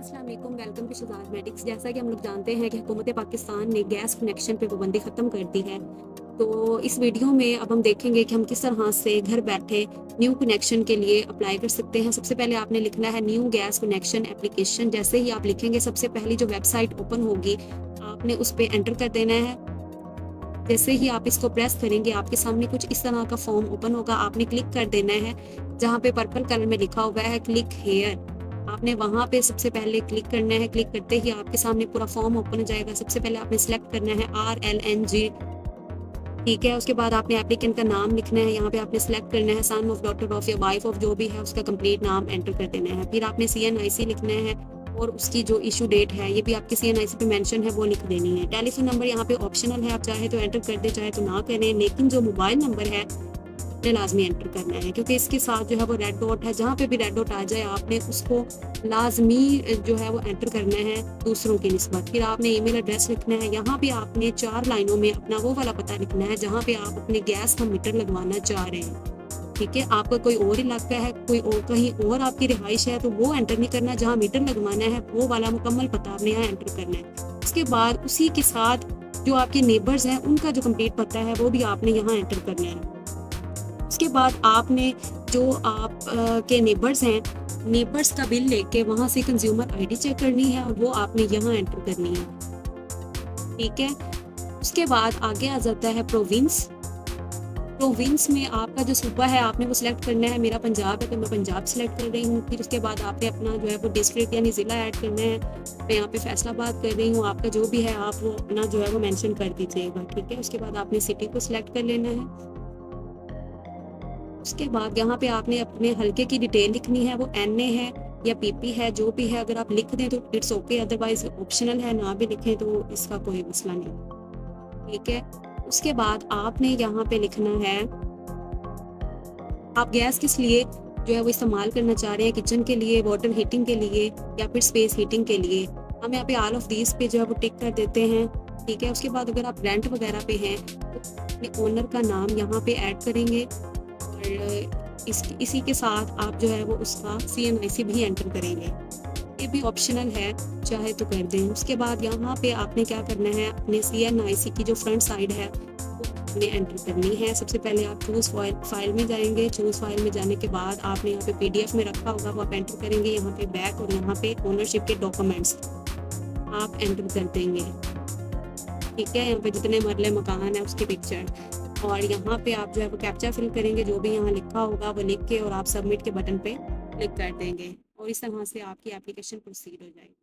अस्सलाम वालेकुम, welcome to Shahzad medics. जैसा कि हम लोग जानते हैं कि हुकूमत पाकिस्तान ने गैस कनेक्शन पे पाबंदी ख़त्म कर दी है। तो इस वीडियो में अब हम देखेंगे कि हम किस तरह से घर बैठे न्यू कनेक्शन के लिए अप्लाई कर सकते हैं। सबसे पहले आपने लिखना है न्यू गैस कनेक्शन एप्लीकेशन। जैसे ही आप लिखेंगे, सबसे पहली जो वेबसाइट ओपन होगी, आपने उस पे एंटर कर देना है। जैसे ही आप इसको प्रेस करेंगे, आपके सामने कुछ इस तरह का फॉर्म ओपन होगा। आपने क्लिक कर देना है जहाँ पे पर्पल कलर में लिखा हुआ है क्लिक हेयर। आपने वहाँ पे सबसे पहले क्लिक करना है। क्लिक करते ही आपके सामने पूरा फॉर्म ओपन हो जाएगा। सबसे पहले आपने सेलेक्ट करना है RLNG, ठीक है। उसके बाद आपने एप्लीकेंट का नाम लिखना है। यहाँ पे आपने सेलेक्ट करना है सन ऑफ, डॉटर ऑफ या वाइफ ऑफ, जो भी है उसका कंप्लीट नाम एंटर कर देना है। फिर आपने CNIC लिखना है और उसकी जो इशू डेट है ये भी आपकी CNIC पे मेंशन है, वो लिख देनी है। टेलीफोन नंबर यहाँ पे ऑप्शनल है, आप चाहे तो एंटर कर दे, चाहे तो ना करें, लेकिन जो मोबाइल नंबर है आपने लाजमी एंटर करना है, क्योंकि इसके साथ जो है वो रेड डॉट है। जहाँ पे भी रेड डॉट आ जाए आपने उसको लाजमी जो है वो एंटर करना है दूसरों की निस्बत। फिर आपने ईमेल एड्रेस लिखना है। यहाँ पे आपने 4 लाइनों में अपना वो वाला पता लिखना है जहाँ पे आप अपने गैस का मीटर लगवाना चाह रहे हैं, ठीक है। आपका कोई और इलाका है, कोई और कहीं और आपकी रिहाइश है, तो वो एंटर नहीं करना। जहाँ मीटर लगवाना है वो वाला मुकम्मल पता आपने यहाँ एंटर करना है। उसके बाद उसी के साथ जो आपके नेबर्स हैं उनका जो कंप्लीट पता है वो भी आपने यहाँ एंटर करना है। उसके बाद आपने जो आप के नेबर्स हैं, नेबर्स का बिल लेके वहाँ से कंज्यूमर आईडी चेक करनी है और वो आपने यहाँ एंटर करनी है, ठीक है। उसके बाद आगे आ जाता है प्रोविंस। प्रोविंस में आपका जो सूबा है आपने वो सिलेक्ट करना है। मेरा पंजाब है तो मैं पंजाब सिलेक्ट कर रही हूँ। फिर उसके बाद आपने अपना जो है वो डिस्ट्रिक्ट यानी ज़िला ऐड करना है। मैं यहाँ पे फैसलाबाद कर रही हूँ। आपका जो भी है आप वो अपना जो है वो मेंशन कर दीजिएगा, ठीक है। उसके बाद आपने सिटी को सिलेक्ट कर लेना है। उसके बाद यहाँ पे आपने अपने हल्के की डिटेल लिखनी है, वो NA है या PP है, जो भी है। अगर आप लिख दें तो इट्स ओके, अदरवाइज ऑप्शनल है, ना भी लिखें तो इसका कोई मसला नहीं, ठीक है। उसके बाद आपने यहाँ पे लिखना है आप गैस किस लिए जो है वो इस्तेमाल करना चाह रहे हैं, किचन के लिए, वाटर हीटिंग के लिए या फिर स्पेस हीटिंग के लिए। हम यहाँ पे ऑल ऑफ दीज पे जो है वो टिक कर देते हैं, ठीक है। उसके बाद अगर आप रेंट वगैरह पे हैं तो अपने ओनर का नाम यहाँ पे ऐड करेंगे और इसी के साथ आप जो है वो उसका CNIC भी एंटर करेंगे। ये भी ऑप्शनल है, चाहे तो कर दें। उसके बाद यहाँ पे आपने क्या करना है, अपने CNIC की जो फ्रंट साइड है वो आपने एंटर करनी है। सबसे पहले आप चूज़ फाइल में जाएंगे। चूज़ फाइल में जाने के बाद आपने यहाँ पे PDF में रखा होगा वो आप एंटर करेंगे। यहाँ पे बैक और यहाँ पे ओनरशिप के डॉक्यूमेंट्स आप एंटर कर देंगे, ठीक है। यहाँ पे जितने मरले मकान है उसकी पिक्चर, और यहाँ पे आप जो है वो कैप्चा फिल करेंगे, जो भी यहाँ लिखा होगा वो लिख के, और आप सबमिट के बटन पे क्लिक कर देंगे और इस तरह से आपकी एप्लीकेशन प्रोसीड हो जाएगी।